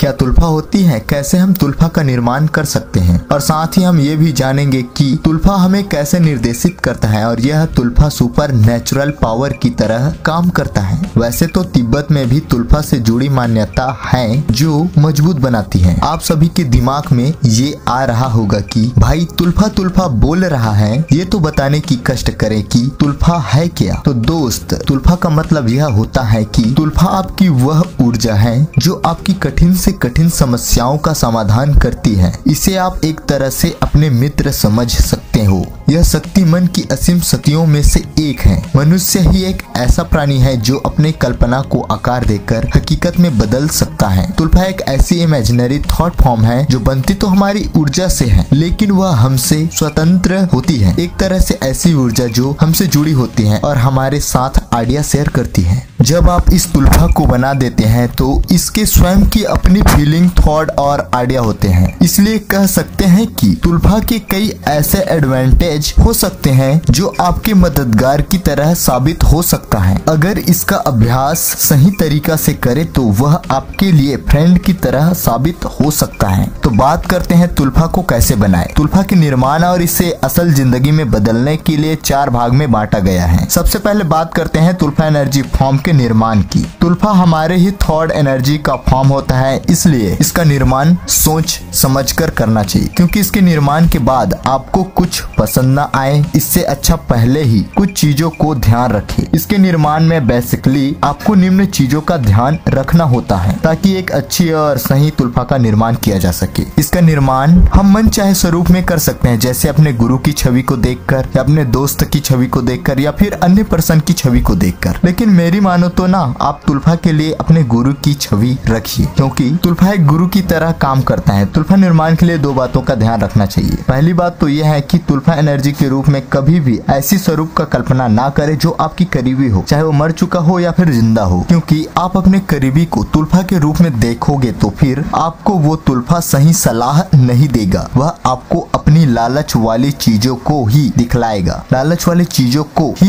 क्या तुल्फा होती है, कैसे हम तुल्फा का निर्माण कर सकते हैं, और साथ ही हम ये भी जानेंगे कि तुल्फा हमें कैसे निर्देशित करता है और यह तुल्फा सुपर नेचुरल पावर की तरह काम करता है। वैसे तो तिब्बत में भी तुल्फा से जुड़ी मान्यता है जो मजबूत बनाती है। आप सभी के दिमाग में ये आ रहा होगा कि भाई तुल्फा तुल्फा बोल रहा है, ये तो बताने की कष्ट करे कि तुल्फा है क्या। तो दोस्त, तुल्फा का मतलब यह होता है कि तुल्फा आपकी वह ऊर्जा है जो आपकी कठिन से कठिन समस्याओं का समाधान करती है। इसे आप एक तरह से अपने मित्र समझ सकते हो। यह शक्ति मन की असीम शक्तियों में से एक है। मनुष्य ही एक ऐसा प्राणी है जो अपने कल्पना को आकार देकर हकीकत में बदल सकता है। तुल्फा एक ऐसी इमेजिनरी थॉट फॉर्म है जो बनती तो हमारी ऊर्जा से है, लेकिन वह हमसे स्वतंत्र होती है। एक तरह से ऐसी ऊर्जा जो हमसे जुड़ी होती है और हमारे साथ आइडिया शेयर करती है। जब आप इस तुल्फा को बना देते हैं तो इसके स्वयं की अपनी फीलिंग, थॉट और आइडिया होते हैं। इसलिए कह सकते हैं कि तुल्फा के कई ऐसे एडवांटेज हो सकते हैं जो आपके मददगार की तरह साबित हो सकता है। अगर इसका अभ्यास सही तरीका से करे तो वह आपके लिए फ्रेंड की तरह साबित हो सकता है। तो बात करते हैं तुल्फा को कैसे बनाए। तुल्फा के निर्माण और इसे असल जिंदगी में बदलने के लिए 4 भाग में बांटा गया है। सबसे पहले बात करते हैं तुल्फा एनर्जी फॉर्म के निर्माण की। तुल्फा हमारे ही थॉट एनर्जी का फॉर्म होता है, इसलिए इसका निर्माण सोच समझकर करना चाहिए, क्योंकि इसके निर्माण के बाद आपको कुछ पसंद न आए, इससे अच्छा पहले ही कुछ चीजों को ध्यान रखें। इसके निर्माण में बेसिकली आपको निम्न चीजों का ध्यान रखना होता है ताकि एक अच्छी और सही तुल्फा का निर्माण किया जा सके। इसका निर्माण हम मन चाहे स्वरूप में कर सकते हैं, जैसे अपने गुरु की छवि को देखकर या अपने दोस्त की छवि को देखकर या फिर अन्य पर्सन की छवि को देखकर। लेकिन मेरी मानो तो ना, आप तुल्फा के लिए अपने गुरु की छवि रखिए, क्योंकि तुल्फा एक गुरु की तरह काम करता है। तुल्फा निर्माण के लिए 2 बातों का ध्यान रखना चाहिए। पहली बात तो यह है कि तुल्फा एनर्जी के रूप में कभी भी ऐसी स्वरूप का कल्पना ना करे जो आपकी करीबी हो, चाहे वो मर चुका हो या फिर जिंदा हो, क्योंकि आप अपने करीबी को तुल्फा के रूप में देखोगे तो फिर आपको वो तुल्फा सही सलाह नहीं देगा। वह आपको अपनी लालच वाली चीजों को ही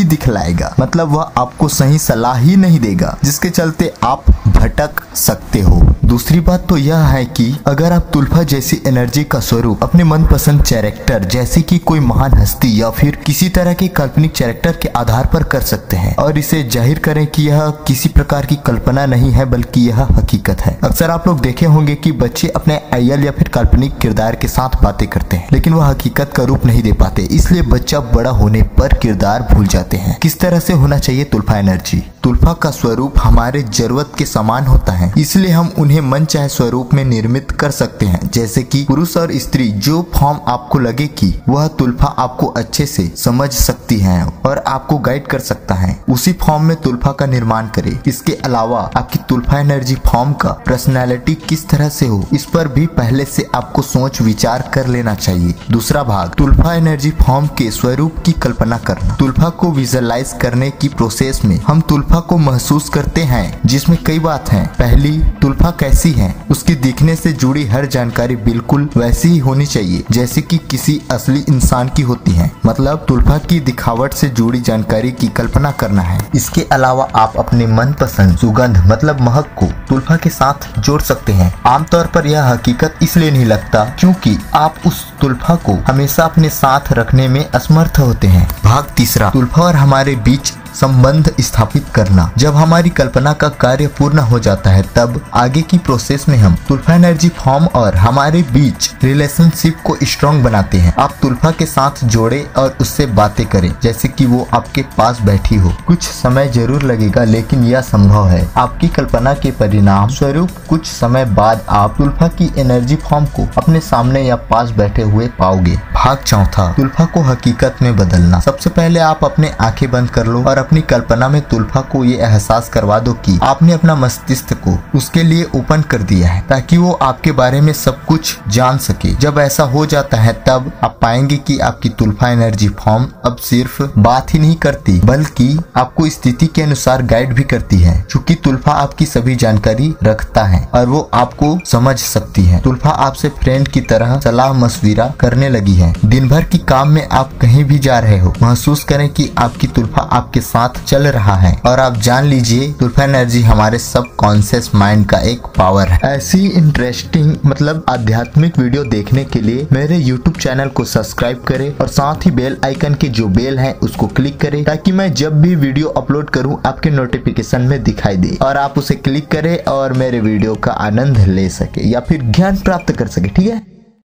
दिखलाएगा, मतलब वह आपको सही सलाह ही नहीं देगा, जिसके चलते आप भटक सकते हो। दूसरी बात तो यह है कि अगर आप तुल्फा जैसी एनर्जी का स्वरूप अपने मनपसंद कैरेक्टर जैसे कि कोई महान हस्ती या फिर किसी तरह के काल्पनिक कैरेक्टर के आधार पर कर सकते हैं और इसे जाहिर करें कि यह किसी प्रकार की कल्पना नहीं है बल्कि यह हकीकत है। अक्सर आप लोग देखे होंगे कि बच्चे अपने आइडियल या फिर काल्पनिक किरदार के साथ बातें करते हैं, लेकिन वह हकीकत का रूप नहीं दे पाते, इसलिए बच्चा बड़ा होने पर किरदार भूल जाते हैं। किस तरह से होना चाहिए तुल्फा एनर्जी? तुल्फा का स्वरूप हमारे जरूरत के समान होता है, इसलिए हम उन्हें मन चाहे स्वरूप में निर्मित कर सकते हैं, जैसे कि पुरुष और स्त्री। जो फॉर्म आपको लगे कि वह तुल्फा आपको अच्छे से समझ सकती है और आपको गाइड कर सकता है, उसी फॉर्म में तुल्फा का निर्माण करें। इसके अलावा आपकी तुल्फा एनर्जी फॉर्म का पर्सनैलिटी किस तरह से हो, इस पर भी पहले से आपको सोच विचार कर लेना चाहिए। दूसरा भाग, तुल्फा एनर्जी फॉर्म के स्वरूप की कल्पना करना। तुल्फा को विजुअलाइज करने की प्रोसेस में हम तुल्फा को महसूस करते हैं, जिसमें कई बात हैं। पहली, तुल्फा कैसी है, उसकी दिखने से जुड़ी हर जानकारी बिल्कुल वैसी ही होनी चाहिए जैसे कि किसी असली इंसान की होती है, मतलब तुल्फा की दिखावट से जुड़ी जानकारी की कल्पना करना है। इसके अलावा आप अपने मनपसंद सुगंध मतलब महक को तुल्फा के साथ जोड़ सकते हैं। आमतौर पर यह हकीकत इसलिए नहीं लगता क्योंकि आप उस तुल्फा को हमेशा अपने साथ रखने में असमर्थ होते हैं। भाग तीसरा, तुल्फा और हमारे बीच संबंध स्थापित करना। जब हमारी कल्पना का कार्य पूर्ण हो जाता है तब आगे की प्रोसेस में हम तुल्फा एनर्जी फॉर्म और हमारे बीच रिलेशनशिप को स्ट्रॉन्ग बनाते हैं। आप तुल्फा के साथ जोड़े और उससे बातें करें जैसे कि वो आपके पास बैठी हो। कुछ समय जरूर लगेगा लेकिन यह संभव है। आपकी कल्पना के परिणाम स्वरूप कुछ समय बाद आप तुल्फा की एनर्जी फॉर्म को अपने सामने या पास बैठे हुए पाओगे। भाग चौथा, तुल्फा को हकीकत में बदलना। सबसे पहले आप अपने आंखें बंद कर लो और अपनी कल्पना में तुल्फा को ये एहसास करवा दो कि आपने अपना मस्तिष्क को उसके लिए ओपन कर दिया है ताकि वो आपके बारे में सब कुछ जान सके। जब ऐसा हो जाता है तब आप पाएंगे कि आपकी तुल्फा एनर्जी फॉर्म अब सिर्फ बात ही नहीं करती बल्कि आपको स्थिति के अनुसार गाइड भी करती है। चूंकि तुल्फा आपकी सभी जानकारी रखता है और वो आपको समझ सकती है। तुल्फा आपसे फ्रेंड की तरह सलाह मशविरा करने लगी है। दिन भर की काम में आप कहीं भी जा रहे हो, महसूस करें कि आपकी तुल्फा आपके साथ चल रहा है। और आप जान लीजिए तुल्फा एनर्जी हमारे सब कॉन्शियस माइंड का एक पावर है। ऐसी इंटरेस्टिंग मतलब आध्यात्मिक वीडियो देखने के लिए मेरे YouTube चैनल को सब्सक्राइब करें और साथ ही बेल आइकन के जो बेल है उसको क्लिक करें, ताकि मैं जब भी वीडियो अपलोड करूं आपके नोटिफिकेशन में दिखाई दे और आप उसे क्लिक करें और मेरे वीडियो का आनंद ले सके या फिर ज्ञान प्राप्त कर सके। ठीक है।